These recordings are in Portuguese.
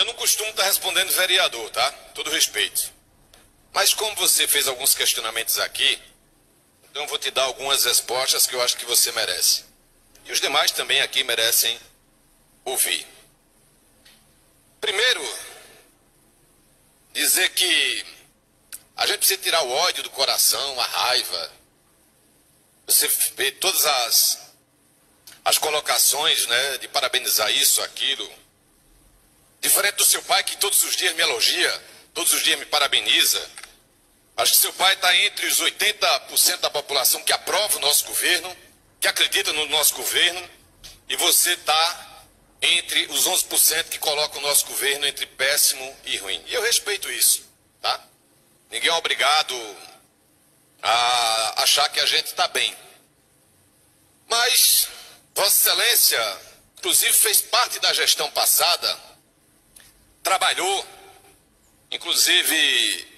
não costumo estar respondendo vereador, tá? Todo respeito. Mas como você fez alguns questionamentos aqui, então eu vou te dar algumas respostas que eu acho que você merece. E os demais também aqui merecem ouvir. Primeiro, dizer que a gente precisa tirar o ódio do coração, a raiva. Você vê todas as colocações, né, de parabenizar isso, aquilo. Diferente do seu pai, que todos os dias me elogia, todos os dias me parabeniza. Acho que seu pai está entre os 80% da população que aprova o nosso governo, que acredita no nosso governo, e você está entre os 11% que colocam o nosso governo entre péssimo e ruim. E eu respeito isso, tá? Ninguém é obrigado a achar que a gente está bem. Mas Vossa Excelência, inclusive, fez parte da gestão passada, trabalhou, inclusive,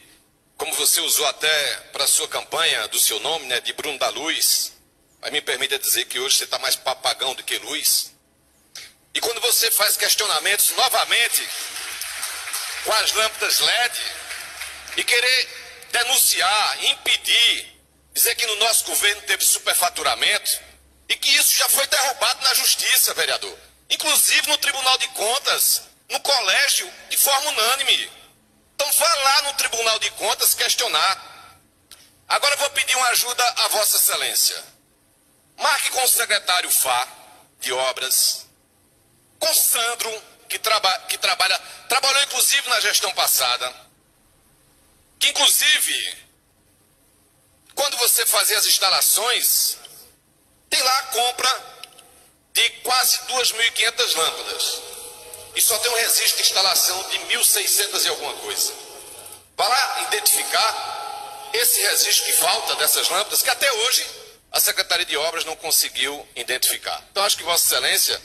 como você usou até para a sua campanha do seu nome, né, de Bruno da Luz, mas me permita dizer que hoje você está mais papagão do que luz. E quando você faz questionamentos novamente com as lâmpadas LED e querer denunciar, impedir, dizer que no nosso governo teve superfaturamento e que isso já foi derrubado na justiça, vereador. Inclusive no Tribunal de Contas, no colégio, de forma unânime. Então vá lá no Tribunal de Contas questionar. Agora eu vou pedir uma ajuda a Vossa Excelência. Marque com o secretário Fá, de Obras, com Sandro, que trabalhou inclusive na gestão passada, que inclusive, quando você fazia as instalações, tem lá a compra de quase 2.500 lâmpadas. E só tem um registro de instalação de 1.600 e alguma coisa. Vá lá identificar esse registro que falta dessas lâmpadas, que até hoje a Secretaria de Obras não conseguiu identificar. Então acho que Vossa Excelência,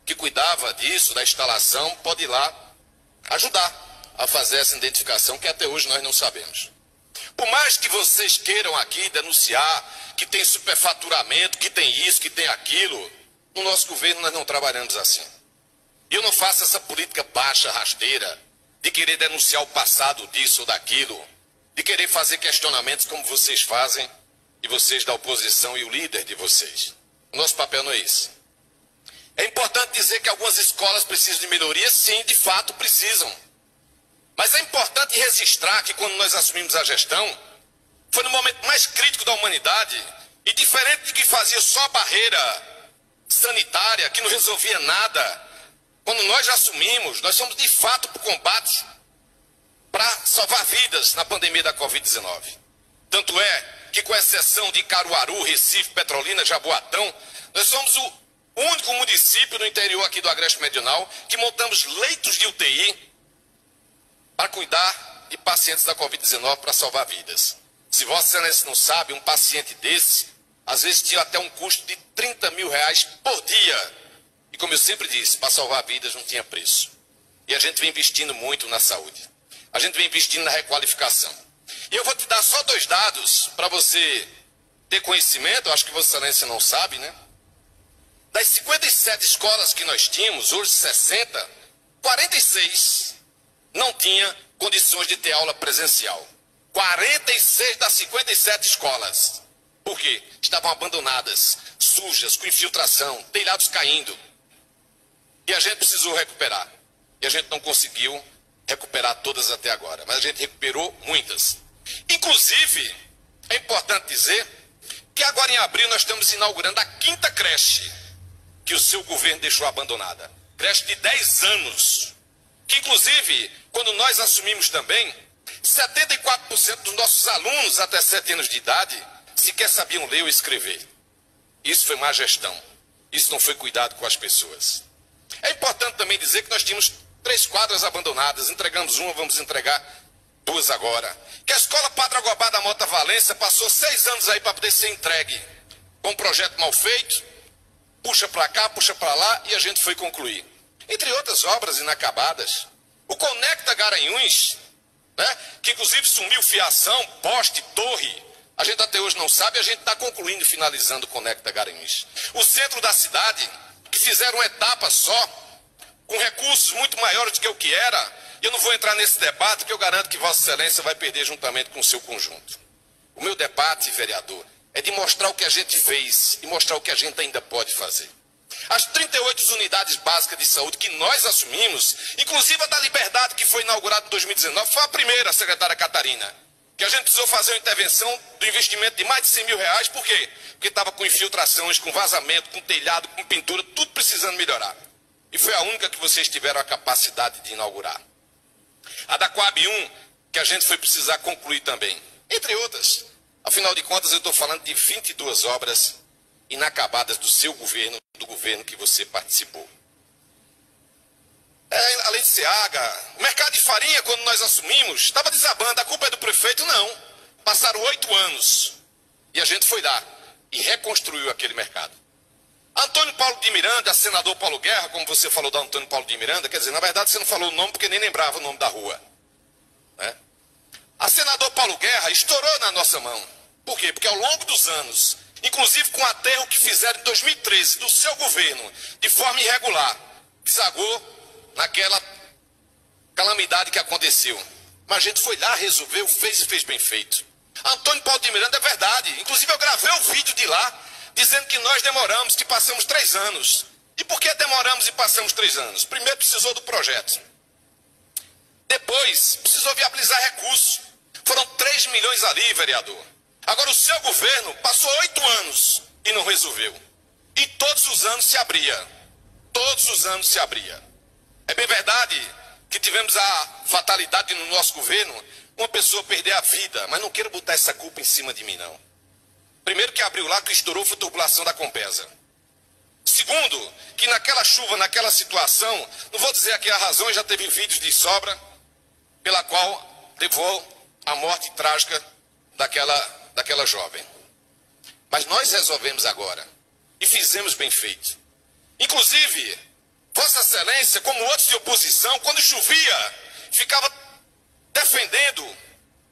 que cuidava disso, da instalação, pode ir lá ajudar a fazer essa identificação, que até hoje nós não sabemos. Por mais que vocês queiram aqui denunciar que tem superfaturamento, que tem isso, que tem aquilo, no nosso governo nós não trabalhamos assim. E eu não faço essa política baixa, rasteira, de querer denunciar o passado disso ou daquilo, de querer fazer questionamentos como vocês fazem, e vocês da oposição e o líder de vocês. O nosso papel não é esse. É importante dizer que algumas escolas precisam de melhoria, sim, de fato precisam. Mas é importante registrar que quando nós assumimos a gestão, foi no momento mais crítico da humanidade, e diferente de que fazia só a barreira sanitária, que não resolvia nada, quando nós assumimos, nós somos de fato para o combate para salvar vidas na pandemia da Covid-19. Tanto é que, com exceção de Caruaru, Recife, Petrolina, Jaboatão, nós somos o único município no interior aqui do Agreste Meridional que montamos leitos de UTI para cuidar de pacientes da Covid-19 para salvar vidas. Se Vossa Excelência não sabe, um paciente desse, às vezes tinha até um custo de R$30 mil por dia. E como eu sempre disse, para salvar vidas não tinha preço. E a gente vem investindo muito na saúde. A gente vem investindo na requalificação. E eu vou te dar só 2 dados para você ter conhecimento, eu acho que Vossa Excelência não sabe, né? Das 57 escolas que nós tínhamos, hoje 60, 46 não tinha condições de ter aula presencial. 46 das 57 escolas. Por quê? Estavam abandonadas, sujas, com infiltração, telhados caindo. E a gente precisou recuperar. E a gente não conseguiu recuperar todas até agora, mas a gente recuperou muitas. Inclusive, é importante dizer que agora em abril nós estamos inaugurando a 5ª creche que o seu governo deixou abandonada. Creche de 10 anos. Que inclusive, quando nós assumimos também, 74% dos nossos alunos até 7 anos de idade sequer sabiam ler ou escrever. Isso foi má gestão. Isso não foi cuidado com as pessoas. É importante também dizer que nós tínhamos 3 quadras abandonadas. Entregamos uma, vamos entregar 2 agora. Que a escola Padre Agobá da Mota Valência passou 6 anos aí para poder ser entregue. Com um projeto mal feito, puxa para cá, puxa para lá, e a gente foi concluir. Entre outras obras inacabadas. O Conecta Garanhuns, né, que inclusive sumiu fiação, poste, torre. A gente até hoje não sabe, a gente está concluindo e finalizando o Conecta Garanhuns. O centro da cidade, que fizeram uma etapa só, com recursos muito maiores do que o que era. E eu não vou entrar nesse debate, porque eu garanto que Vossa Excelência vai perder juntamente com o seu conjunto. O meu debate, vereador, é de mostrar o que a gente fez e mostrar o que a gente ainda pode fazer. As 38 unidades básicas de saúde que nós assumimos, inclusive a da Liberdade, que foi inaugurada em 2019, foi a primeira, secretária Catarina, que a gente precisou fazer uma intervenção do investimento de mais de 100 mil reais. Por quê? Porque estava com infiltrações, com vazamento, com telhado, com pintura, tudo precisando melhorar. E foi a única que vocês tiveram a capacidade de inaugurar. A da Coab 1, que a gente foi precisar concluir também, entre outras. Afinal de contas, eu estou falando de 22 obras inacabadas do seu governo, do governo que você participou. Além de Seaga, o mercado de farinha, quando nós assumimos, estava desabando. A culpa é do prefeito? Não. Passaram 8 anos e a gente foi lá e reconstruiu aquele mercado. Antônio Paulo de Miranda, senador Paulo Guerra, como você falou do Antônio Paulo de Miranda, quer dizer, na verdade você não falou o nome porque nem lembrava o nome da rua, né? A senador Paulo Guerra estourou na nossa mão. Por quê? Porque ao longo dos anos, inclusive com o aterro que fizeram em 2013 do seu governo, de forma irregular, desagou naquela calamidade que aconteceu. Mas a gente foi lá, resolveu, fez e fez bem feito. Antônio Paulo de Miranda é verdade. Inclusive eu gravei o vídeo de lá, dizendo que nós demoramos, que passamos 3 anos. E por que demoramos e passamos 3 anos? Primeiro precisou do projeto. Depois precisou viabilizar recursos. Foram 3 milhões ali, vereador. Agora o seu governo passou 8 anos e não resolveu. E todos os anos se abria. Todos os anos se abria. É bem verdade que tivemos a fatalidade no nosso governo, uma pessoa perder a vida, mas não quero botar essa culpa em cima de mim, não. Primeiro que abriu lá, que estourou, foi a tubulação da Compesa. Segundo, que naquela chuva, naquela situação, não vou dizer aqui a razão, já teve vídeos de sobra, pela qual levou a morte trágica daquela jovem. Mas nós resolvemos agora, e fizemos bem feito. Inclusive, Vossa Excelência, como outros de oposição, quando chovia, ficava defendendo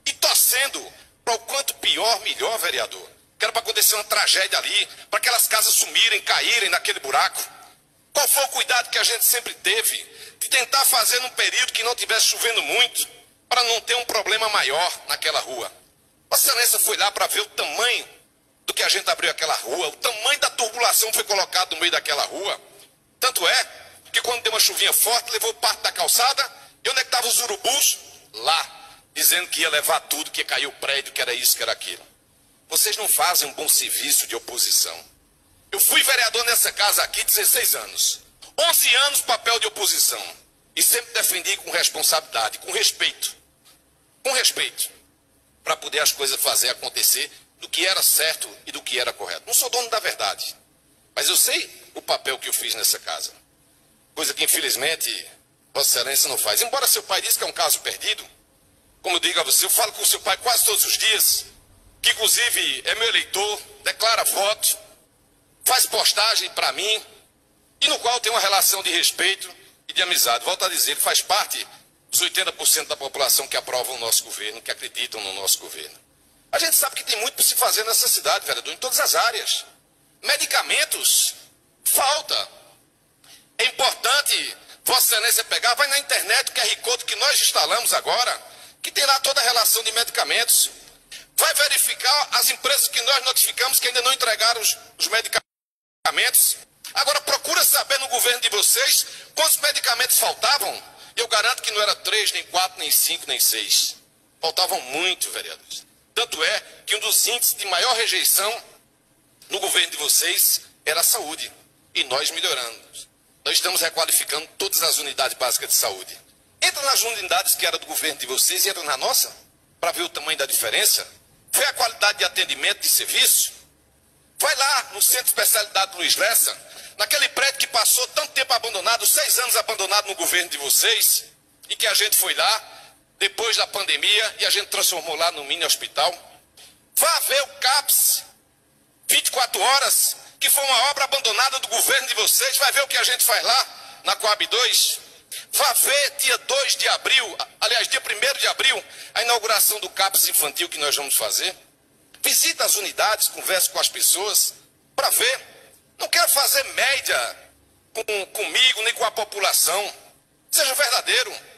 e torcendo para o quanto pior, melhor, vereador. Que era para acontecer uma tragédia ali, para aquelas casas sumirem, caírem naquele buraco. Qual foi o cuidado que a gente sempre teve de tentar fazer num período que não estivesse chovendo muito, para não ter um problema maior naquela rua? Vossa Excelência foi lá para ver o tamanho do que a gente abriu aquela rua, o tamanho da turbulação que foi colocado no meio daquela rua. Tanto é que quando deu uma chuvinha forte, levou parte da calçada, e onde é que estavam os urubus? Lá, dizendo que ia levar tudo, que ia cair o prédio, que era isso, que era aquilo. Vocês não fazem um bom serviço de oposição. Eu fui vereador nessa casa aqui 16 anos. 11 anos papel de oposição. E sempre defendi com responsabilidade, com respeito. Com respeito. Para poder as coisas fazer acontecer do que era certo e do que era correto. Não sou dono da verdade. Mas eu sei o papel que eu fiz nessa casa. Coisa que infelizmente Vossa Excelência não faz. Embora seu pai disse que é um caso perdido. Como eu digo a você, eu falo com o seu pai quase todos os dias. Que inclusive é meu eleitor, declara voto, faz postagem para mim, e no qual tem uma relação de respeito e de amizade. Volto a dizer, ele faz parte dos 80% da população que aprovam o nosso governo, que acreditam no nosso governo. A gente sabe que tem muito para se fazer nessa cidade, vereador, em todas as áreas. Medicamentos, falta. É importante Vossa Excelência pegar, vai na internet, o QR Code que nós instalamos agora, que tem lá toda a relação de medicamentos. Vai verificar as empresas que nós notificamos que ainda não entregaram os medicamentos. Agora procura saber no governo de vocês quantos medicamentos faltavam. Eu garanto que não era 3, nem 4, nem 5, nem 6. Faltavam muito, vereadores. Tanto é que um dos índices de maior rejeição no governo de vocês era a saúde. E nós melhoramos. Nós estamos requalificando todas as unidades básicas de saúde. Entra nas unidades que era do governo de vocês e entra na nossa, para ver o tamanho da diferença. Vê a qualidade de atendimento, de serviço. Vai lá no Centro de Especialidade Luiz Lessa, naquele prédio que passou tanto tempo abandonado, 6 anos abandonado no governo de vocês, e que a gente foi lá, depois da pandemia, e a gente transformou lá no mini hospital. Vá ver o CAPS, 24 horas, que foi uma obra abandonada do governo de vocês. Vai ver o que a gente faz lá, na Coab 2. Vá ver dia 2 de abril, aliás, dia 1º de abril, a inauguração do CAPS infantil que nós vamos fazer. Visita as unidades, converse com as pessoas, para ver. Não quero fazer média comigo, nem com a população. Seja verdadeiro.